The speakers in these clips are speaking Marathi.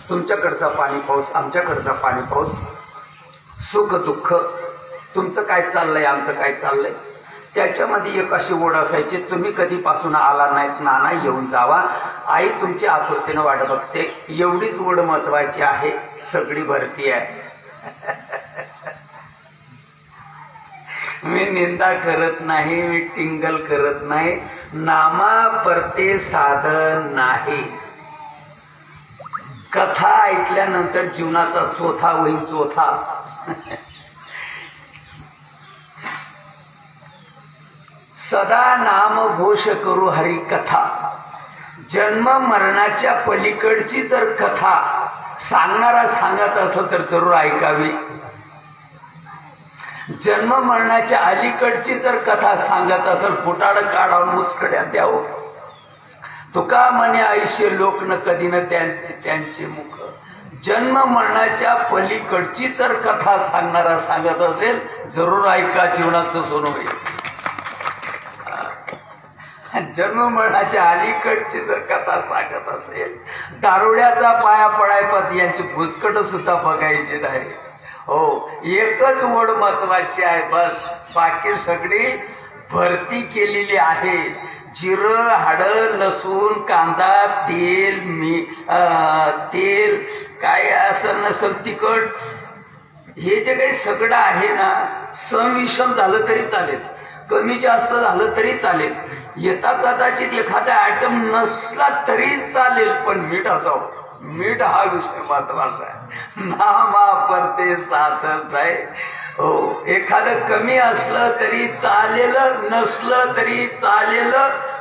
तुमच्याकडचा पाणी पाऊस, आमच्याकडचा पाणी पाऊस, सुख दुःख, तुमचं काय चाललंय, आमचं काय चाललंय, त्याच्यामध्ये एक अशी ओढ असायची. तुम्ही कधीपासून आला नाहीत, नाना येऊन जावा, आई तुमची आतुरतेनं वाट बघते. एवढीच ओढ महत्वाची आहे. सगळी भरती आहे. मी निंदा करत नाही, मी टिंगल करत नाही. नामा परते साधन नाही. कथा ऐकल्यानंतर जीवनाचा चोथा होईल, चोथा. सदा नाम घोष करू हरी कथा. जन्म मरणाच्या पलीकडची जर कथा सांगणारा सांगत असेल तर जरूर ऐकावी. जन्म मरणाच्या अलीकडची जर कथा सांगत असेल फुटाड काढावून मुस्कड्या द्यावं. तुका म्हणे आयुष्य लोक न कधी न त्यांचे मुख. जन्म मरणाच्या पलीकडची जर कथा सांगणारा सांगत असेल जरूर ऐका, जीवनाचं सोनं होईल. जन्म मरणाच्या अलीकडची जर कथा सांगत असेल, दारुड्याचा पाया पडायपात यांची भुसकट सुद्धा बघायची नाही. हो, एकच ओढ महत्वाची आहे बस, बाकी सगळी भरती केलेली आहे. जिरं, हाडं, लसूण, कांदा, तेल, तेल काय असं नसल तिखट, हे जे काही सगळं आहे ना, सम झालं तरी चालेल, कमी जास्त झालं तरी चालेल, येता कदाचित एखादा आयटम नसला तरी चालेल, पण मीठ असावं. मीठ हा विषय महत्वाचा आहे. नामा परते साधन आहे. हो, एखादं कमी असलं तरी चालेल, नसलं तरी चालेल,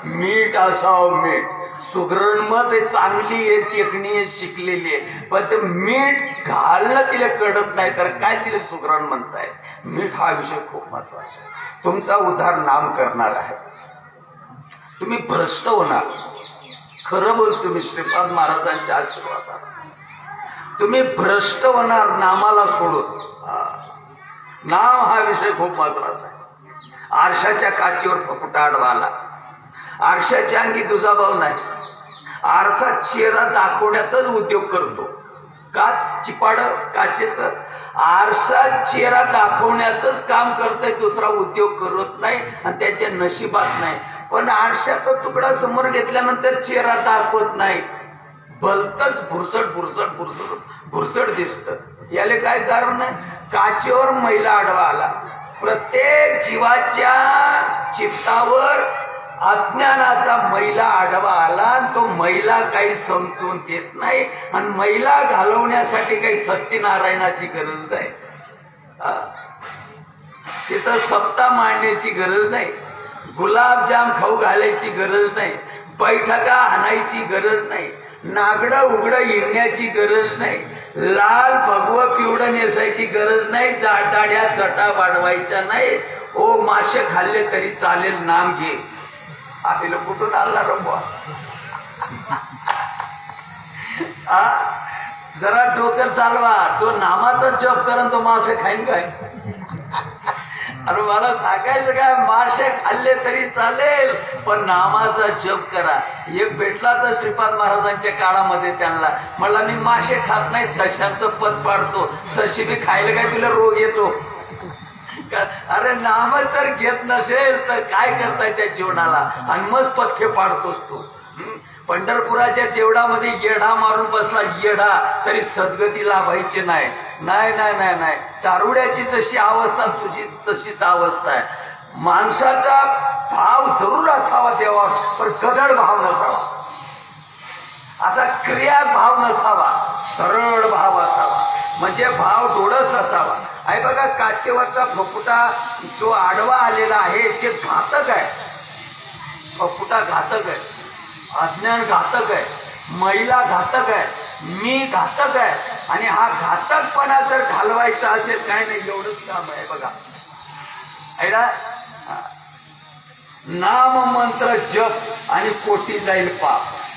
मीठ असावं. मीठ सुगरणमच चांगली आहे, टेकणी आहे, शिकलेली आहे, पण ते मीठ घालणं तिला कळत नाही तर काय तिला सुगरण म्हणताय. मीठ हा विषय खूप महत्वाचा आहे. तुमचा उद्धार नाम करणार आहे. तुम्ही भ्रष्ट होणार, खरं बोल. तुम्ही श्रीपाद महाराजांच्या आशीर्वादात तुम्ही भ्रष्ट होणार नामाला सोडून. नाम हा विषय खूप महत्वाचा आहे. आरशाच्या काचीवर फुफुटा आडवा आला. आरशाच्या अंगी दुजाभाव नाही. आरसा चेहरा दाखवण्याचाच उद्योग करतो. काच चिपाड काचेचं आरसा चेहरा दाखवण्याचंच काम करतंय, दुसरा उद्योग करत नाही आणि त्याच्या नशिबात नाही. पण आरशाचा तुकडा समोर घेतल्यानंतर चेहरा दाखवत नाही, भलतच भुरसट भुरसट भुरसट भुरसट दिसत. याला काय कारण आहे? काचेवर मैला आडवा आला. प्रत्येक जीवाच्या चित्तावर अज्ञानाचा मैला आडवा आला. तो मैला काही समजून देत नाही आणि मैला घालवण्यासाठी काही सत्यनारायणाची गरज नाही. तिथं सप्ताह मांडण्याची गरज नाही, गुलाबजाम खाऊ घालायची गरज नाही, बैठका हाणायची गरज नाही, नागडं उघडं हिरण्याची गरज नाही, लाल भगवं पिवळं नेसायची गरज नाही, जाटाड्या चटा वाढवायच्या नाही. ओ मासे खाल्ले तरी चालेल, नाम घे. आईला कुठून आला रंबा? जरा डोकर चालवा. जो नामाचा जप करण तो मासे खाईन काय? अरे मला सांगायचं काय, मासे खाल्ले तरी चालेल पण नामाचा जप करा. एक भेटला तर श्रीपाद महाराजांच्या काळामध्ये त्यांना मला, मी मासे खात नाही, सशांचं पद पाडतो. सशी बी खायला काय तुला रोग येतो? अरे नाम जर घेत नसेल तर काय करताय त्या जीवनाला? आणि मग पथ्य पाडतोस तू. पंढरपुराच्या देवळामध्ये येढा मारून बसला, येढा, तरी सद्गती लाभायची नाही. नाही नाही नाही नाही, दारुड्याची जशी अवस्था तुझी तशीच अवस्था आहे. माणसाचा भाव जरूर असावा देवा, पण गदड भाव नसावा, असा क्रिया भाव नसावा, सरळ भाव असावा. म्हणजे भाव डोळस असावा. आहे बघा, काचेवरचा फुफुटा जो आडवा आलेला आहे ते घातक आहे. फुफुटा घातक आहे, अज्ञान घातक आहे, महिला घातक आहे, मी घातक आहे. आणि हा घातकपणा जर घालवायचा असेल, काय नाही, एवढंच काम आहे बघा. ऐका, नाम मंत्र जप आणि कोटी जाईल पाप.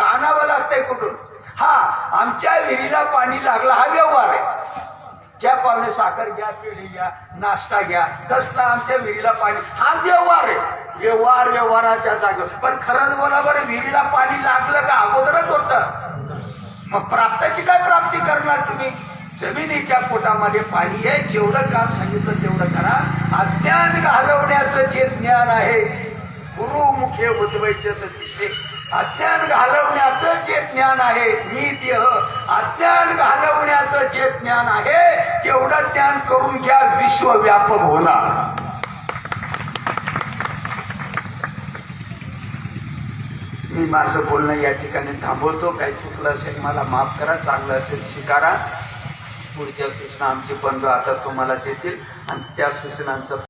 आणावं लागतंय कुठून? हा, आमच्या विहिरीला पाणी लागलं हा व्यवहार आहे. घ्या पाहुणे, साखर घ्या, पेढी घ्या, नाश्ता घ्या, कसला आमच्या विहिरीला पाणी, हा व्यवहार आहे. व्यवहाराच्या जागेवर. पण खरंच बोला बरं, विहिरीला पाणी लागलं का अगोदरच होतं? मग प्राप्ताची काय प्राप्ती करणार तुम्ही? जमिनीच्या पोटामध्ये पाणी आहे, जेवढं काम सांगितलं तेवढं करा. अज्ञान घालवण्याचं जे ज्ञान आहे, गुरुमुखे उद्वैत तिथे अज्ञान घालवण्याचं जे ज्ञान आहे, मी देह अज्ञान घालवण्याचं जे ज्ञान आहे, तेवढं ज्ञान करून घ्या, विश्वव्यापक होणार. मी माझं बोलणं या ठिकाणी थांबवतो. काही चुकलं असेल मला माफ करा, चांगलं असेल स्वीकारा. पुढच्या सूचना आमचे बंधू आता तुम्हाला देतील आणि त्या सूचनांचं